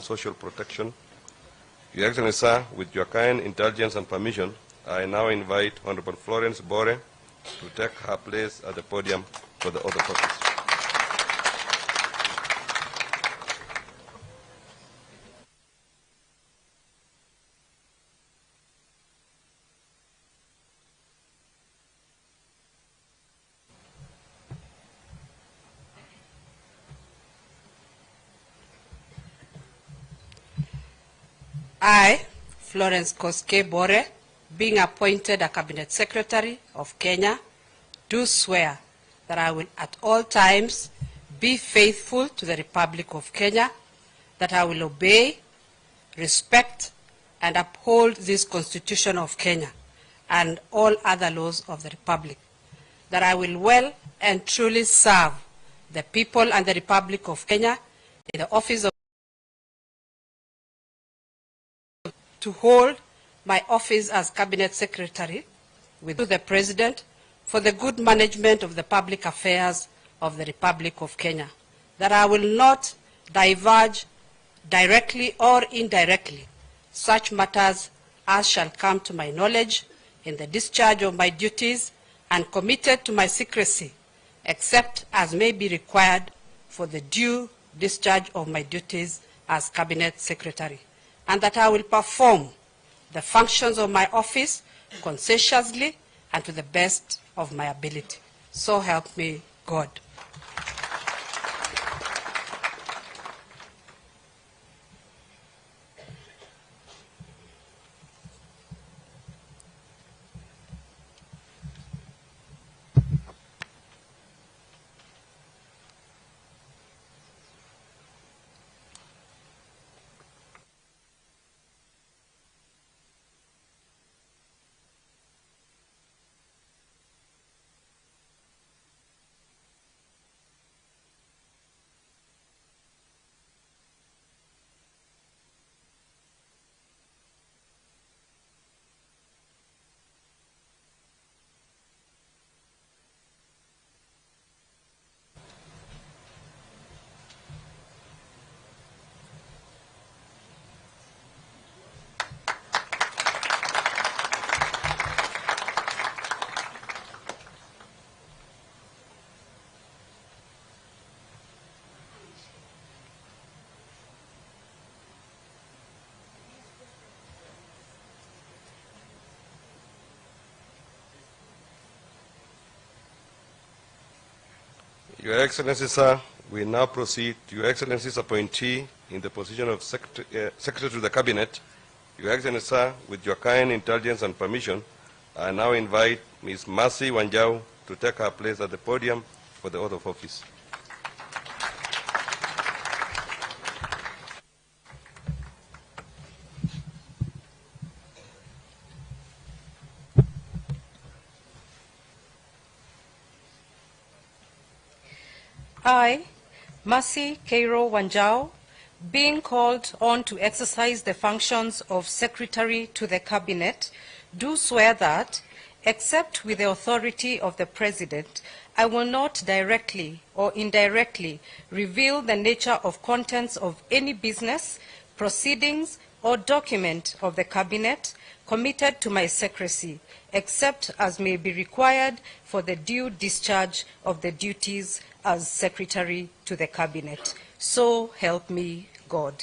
Social Protection. Your Excellency, sir, with your kind indulgence and permission, I now invite Honorable Florence Bore to take her place at the podium for the oath of office. I, Florence Bore, being appointed a Cabinet Secretary of Kenya, do swear that I will at all times be faithful to the Republic of Kenya, that I will obey, respect, and uphold this Constitution of Kenya and all other laws of the Republic, that I will well and truly serve the people and the Republic of Kenya in the office of to hold my office as Cabinet Secretary with the President for the good management of the public affairs of the Republic of Kenya, that I will not diverge directly or indirectly such matters as shall come to my knowledge in the discharge of my duties, and committed to my secrecy, except as may be required for the due discharge of my duties as Cabinet Secretary, and that I will perform the functions of my office conscientiously and to the best of my ability. So help me God. Your Excellency, sir, we now proceed to Your Excellency's appointee in the position of Secretary to the Cabinet. Your Excellency, sir, with your kind indulgence and permission, I now invite Ms. Mercy Wanjau to take her place at the podium for the oath of office. I, Mercy Keiro Wanjau, being called on to exercise the functions of Secretary to the Cabinet, do swear that, except with the authority of the President, I will not directly or indirectly reveal the nature of contents of any business, proceedings, or document of the Cabinet committed to my secrecy, except as may be required for the due discharge of the duties as Secretary to the Cabinet. So help me God.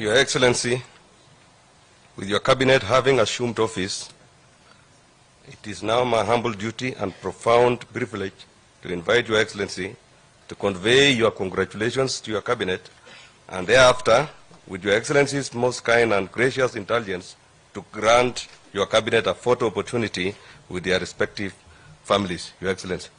Your Excellency, with your cabinet having assumed office, it is now my humble duty and profound privilege to invite Your Excellency to convey your congratulations to your cabinet, and thereafter, with Your Excellency's most kind and gracious indulgence, to grant your cabinet a photo opportunity with their respective families. Your Excellency.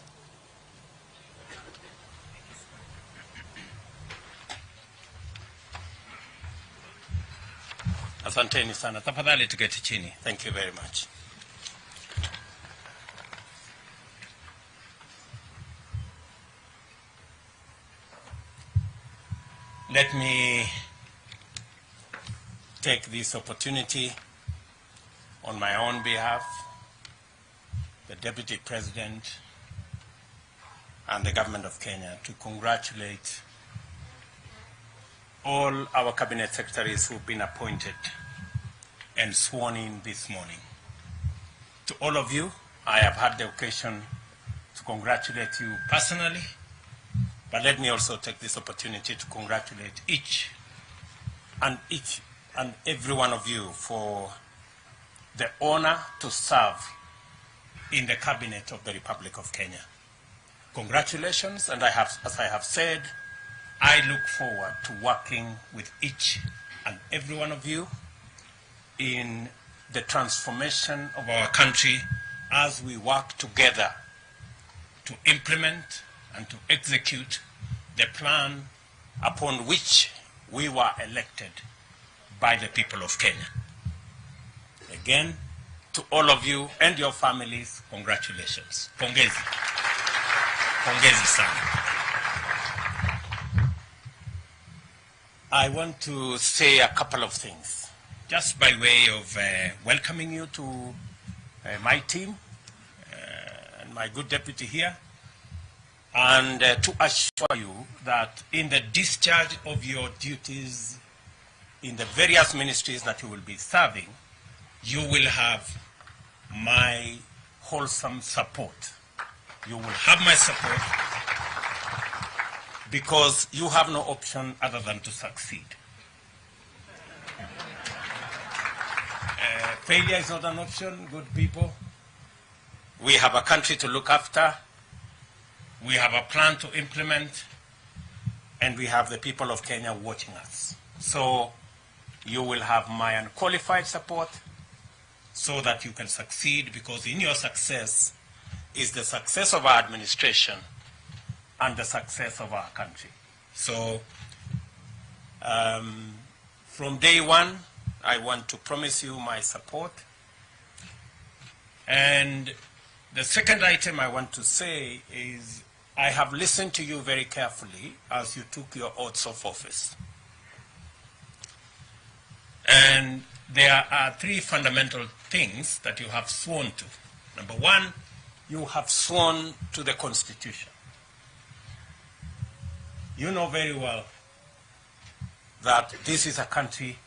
Asanteni sana. Tafadhali tuketi chini. Thank you very much. Let me take this opportunity on my own behalf, the Deputy President and the Government of Kenya, to congratulate all our cabinet secretaries who've been appointed and sworn in this morning. To all of you, I have had the occasion to congratulate you personally, but let me also take this opportunity to congratulate each and every one of you for the honor to serve in the cabinet of the Republic of Kenya. Congratulations, and as I have said, I look forward to working with each and every one of you in the transformation of our country as we work together to implement and to execute the plan upon which we were elected by the people of Kenya. Again, to all of you and your families, congratulations. Pongezi. Pongezi sana. I want to say a couple of things, just by way of welcoming you to my team and my good deputy here, and to assure you that in the discharge of your duties in the various ministries that you will be serving, you will have my wholesome support. You will have my support, because you have no option other than to succeed. Failure is not an option, good people. We have a country to look after, we have a plan to implement, and we have the people of Kenya watching us. So you will have my unqualified support so that you can succeed, because in your success is the success of our administration and the success of our country. So from day one, I want to promise you my support. And the second item I want to say is I have listened to you very carefully as you took your oaths of office. And there are three fundamental things that you have sworn to. Number one, you have sworn to the Constitution. You know very well that this is a country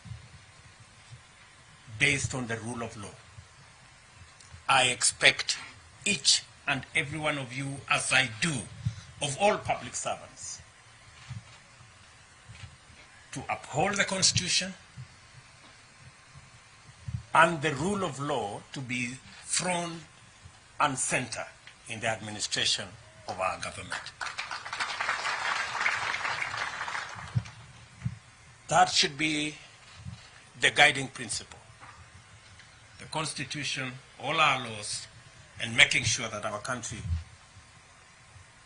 based on the rule of law. I expect each and every one of you, as I do of all public servants, to uphold the Constitution and the rule of law to be front and center in the administration of our government. That should be the guiding principle. The Constitution, all our laws, and making sure that our country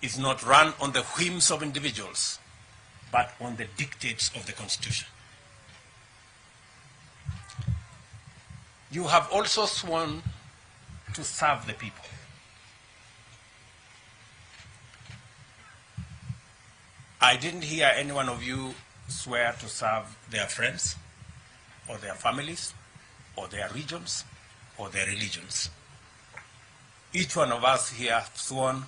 is not run on the whims of individuals, but on the dictates of the Constitution. You have also sworn to serve the people. I didn't hear any one of you swear to serve their friends or their families or their regions or their religions. Each one of us here have sworn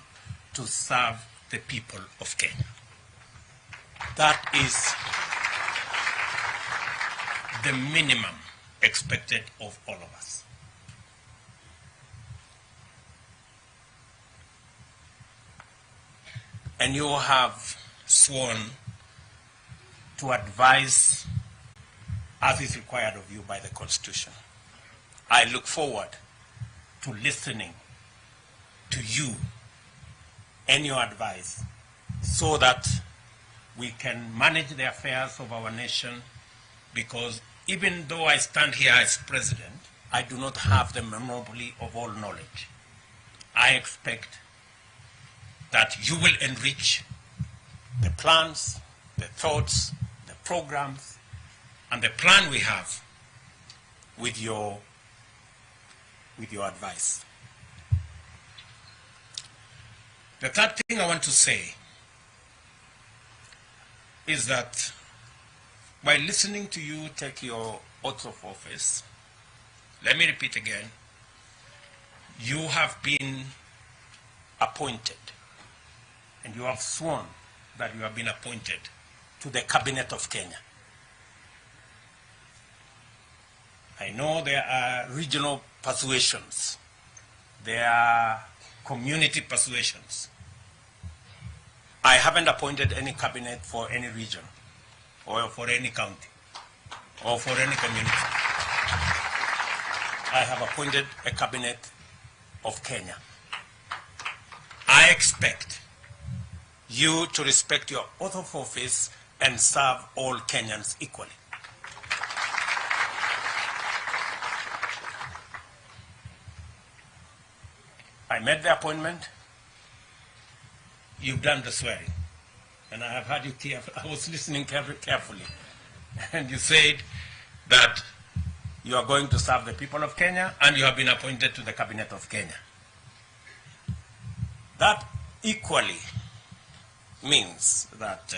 to serve the people of Kenya. That is the minimum expected of all of us. And you have sworn to advise as is required of you by the Constitution. I look forward to listening to you and your advice so that we can manage the affairs of our nation, because even though I stand here as president, I do not have the monopoly of all knowledge. I expect that you will enrich the plans, the thoughts, the programs, and the plan we have with your advice. The third thing I want to say is that by listening to you take your oath of office, let me repeat again, you have been appointed and you have sworn that you have been appointed to the Cabinet of Kenya. I know there are regional persuasions, there are community persuasions. I haven't appointed any cabinet for any region or for any county or for any community. I have appointed a cabinet of Kenya. I expect you to respect your oath of office and serve all Kenyans equally. I made the appointment. You've done the swearing. And I have heard you carefully. I was listening carefully. And you said that you are going to serve the people of Kenya and you have been appointed to the Cabinet of Kenya. That equally means that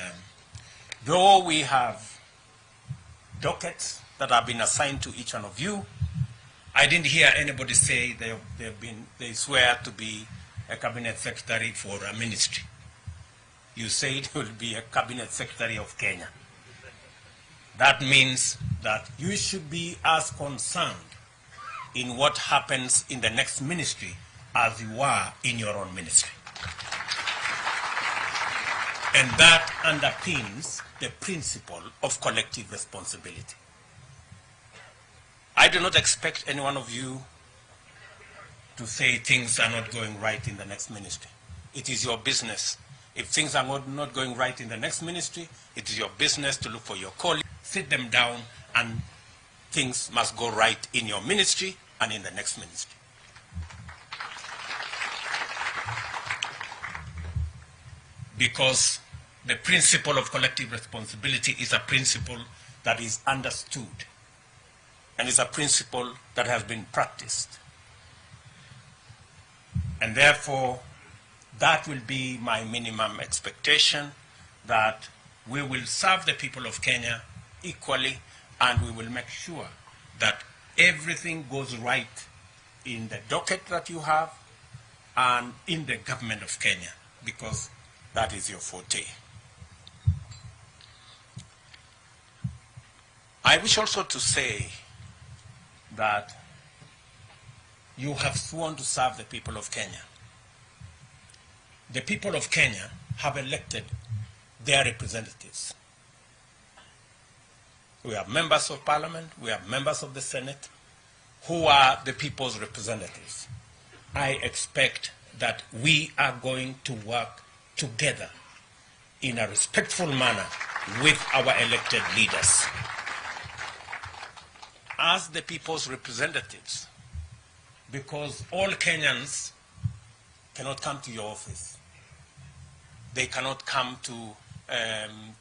though we have dockets that have been assigned to each one of you, I didn't hear anybody say they swear to be a cabinet secretary for a ministry. You said you will be a cabinet secretary of Kenya. That means that you should be as concerned in what happens in the next ministry as you are in your own ministry. And that underpins the principle of collective responsibility. I do not expect any one of you to say things are not going right in the next ministry. It is your business. If things are not going right in the next ministry, it is your business to look for your colleagues, sit them down, and things must go right in your ministry and in the next ministry. Because the principle of collective responsibility is a principle that is understood and is a principle that has been practiced. And therefore, that will be my minimum expectation, that we will serve the people of Kenya equally, and we will make sure that everything goes right in the docket that you have and in the government of Kenya, because that is your forte. I wish also to say that you have sworn to serve the people of Kenya. The people of Kenya have elected their representatives. We have members of parliament, we have members of the Senate, who are the people's representatives. I expect that we are going to work together in a respectful manner with our elected leaders. As the people's representatives, because all Kenyans cannot come to your office. They cannot come to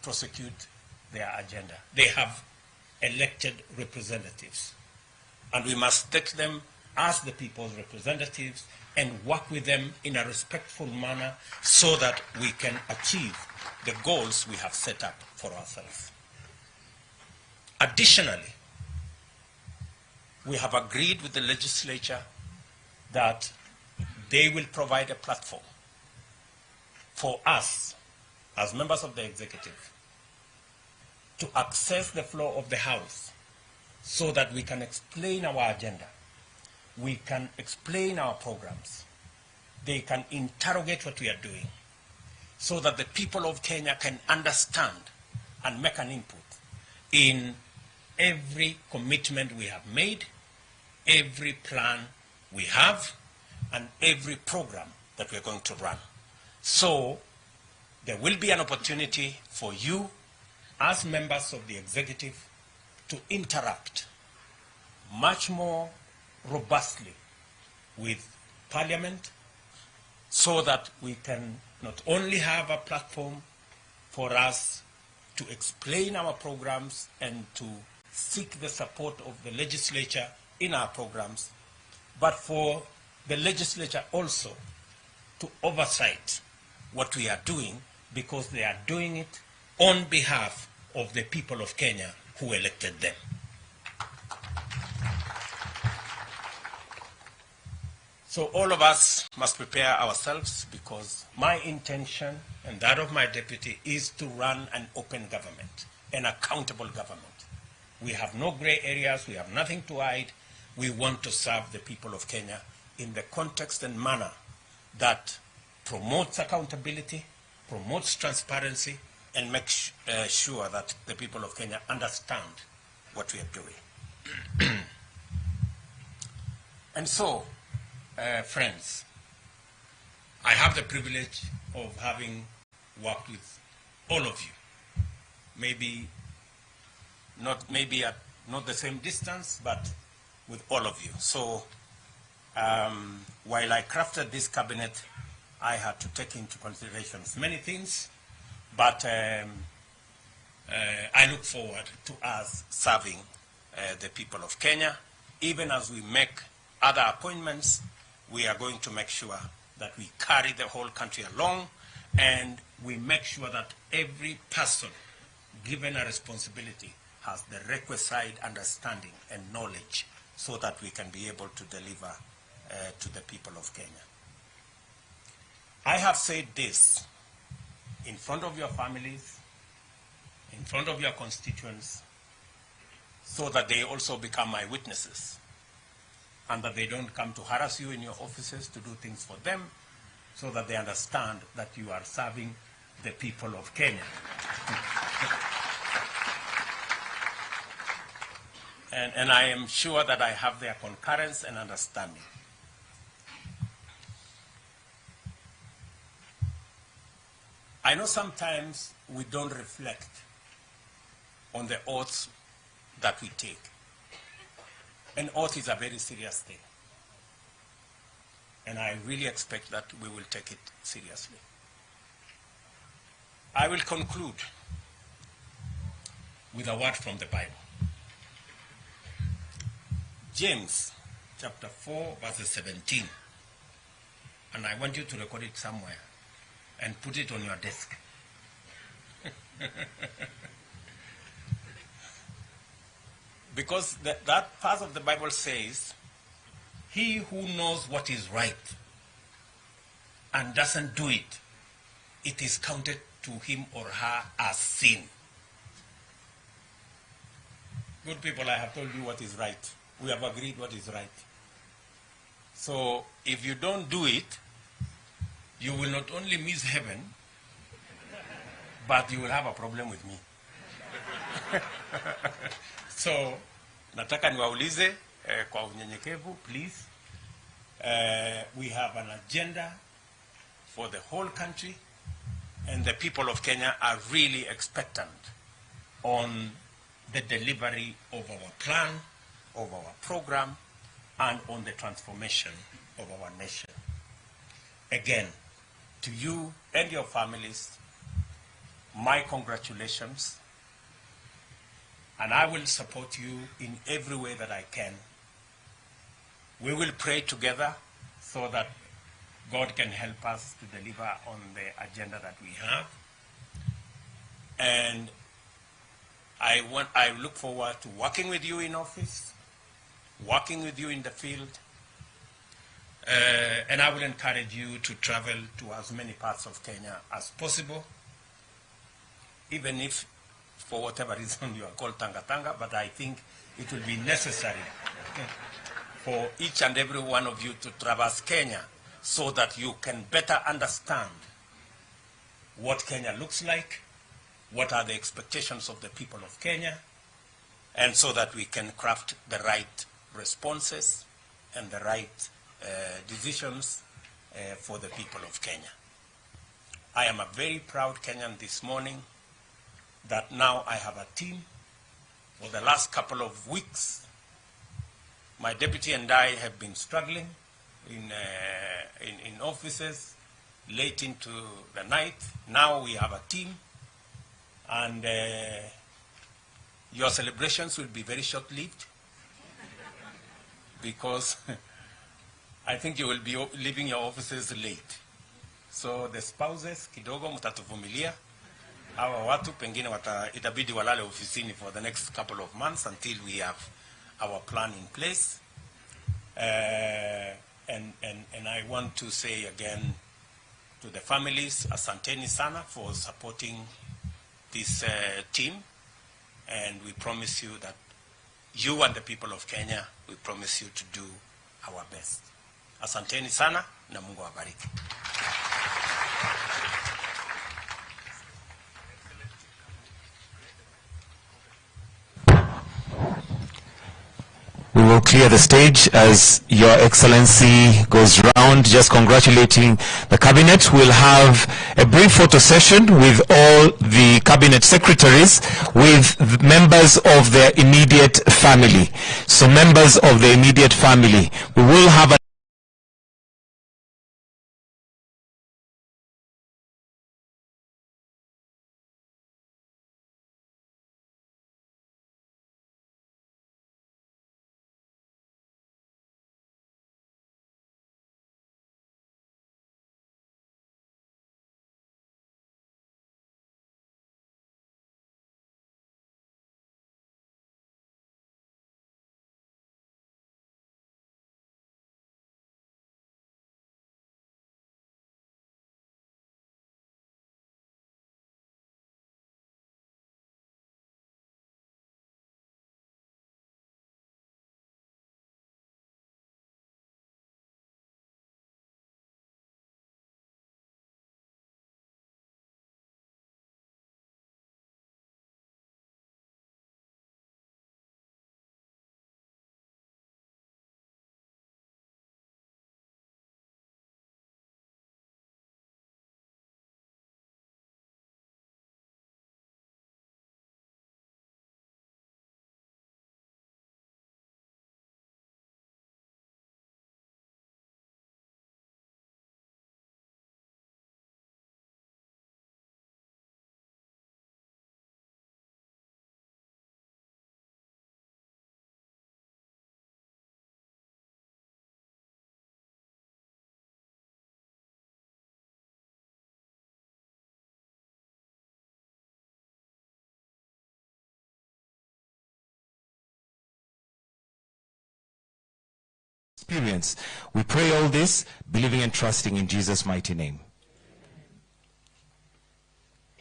prosecute their agenda. They have elected representatives. And we must take them as the people's representatives and work with them in a respectful manner so that we can achieve the goals we have set up for ourselves. Additionally, we have agreed with the legislature that they will provide a platform for us, as members of the executive, to access the floor of the House so that we can explain our agenda. We can explain our programs. They can interrogate what we are doing so that the people of Kenya can understand and make an input in every commitment we have made, every plan we have, and every program that we're going to run. So there will be an opportunity for you as members of the executive to interact much more robustly with Parliament so that we can not only have a platform for us to explain our programs and to seek the support of the legislature in our programs, but for the legislature also to oversight what we are doing, because they are doing it on behalf of the people of Kenya who elected them. So all of us must prepare ourselves, because my intention and that of my deputy is to run an open government, an accountable government. We have no gray areas, we have nothing to hide. We want to serve the people of Kenya in the context and manner that promotes accountability, promotes transparency, and makes sure that the people of Kenya understand what we are doing. And so, friends, I have the privilege of having worked with all of you. Maybe at not the same distance, but with all of you. So while I crafted this cabinet, I had to take into consideration many things, but I look forward to us serving the people of Kenya. Even as we make other appointments, we are going to make sure that we carry the whole country along, and we make sure that every person given a responsibility has the requisite understanding and knowledge so that we can be able to deliver to the people of Kenya. I have said this in front of your families, in front of your constituents, so that they also become my witnesses, and that they don't come to harass you in your offices to do things for them, so that they understand that you are serving the people of Kenya. And I am sure that I have their concurrence and understanding. I know sometimes we don't reflect on the oaths that we take. An oath is a very serious thing. And I really expect that we will take it seriously. I will conclude with a word from the Bible. James chapter 4, verses 17. And I want you to record it somewhere and put it on your desk. Because that part of the Bible says, he who knows what is right and doesn't do it, it is counted to him or her as sin. Good people, I have told you what is right. We have agreed what is right. So if you don't do it, you will not only miss heaven, but you will have a problem with me. So, nataka niwaulize kwa unyenyekevu, please. We have an agenda for the whole country, and the people of Kenya are really expectant on the delivery of our plan, of our program, and on the transformation of our nation. Again, to you and your families, my congratulations. And I will support you in every way that I can. We will pray together so that God can help us to deliver on the agenda that we have. And I look forward to working with you in office, working with you in the field, and I will encourage you to travel to as many parts of Kenya as possible, even if for whatever reason you are called Tanga, but I think it will be necessary for each and every one of you to traverse Kenya so that you can better understand what Kenya looks like, what are the expectations of the people of Kenya, and so that we can craft the right responses and the right decisions for the people of Kenya. I am a very proud Kenyan this morning that now I have a team. For the last couple of weeks, my deputy and I have been struggling in offices late into the night. Now we have a team, and your celebrations will be very short-lived because I think you will be leaving your offices late. So the spouses, kidogo mtatuvumilia. Hawa watu pengine itabidi walale ofisini for the next couple of months until we have our plan in place. And I want to say again to the families, asanteni sana for supporting this team. And we promise you that you and the people of Kenya, we promise you to do our best. Asanteni sana na Mungu awabariki. We will clear the stage as Your Excellency goes round, just congratulating the Cabinet. We'll have a brief photo session with all the Cabinet Secretaries, with members of their immediate family. So members of the immediate family, we will have a experience. We pray all this, believing and trusting in Jesus' mighty name.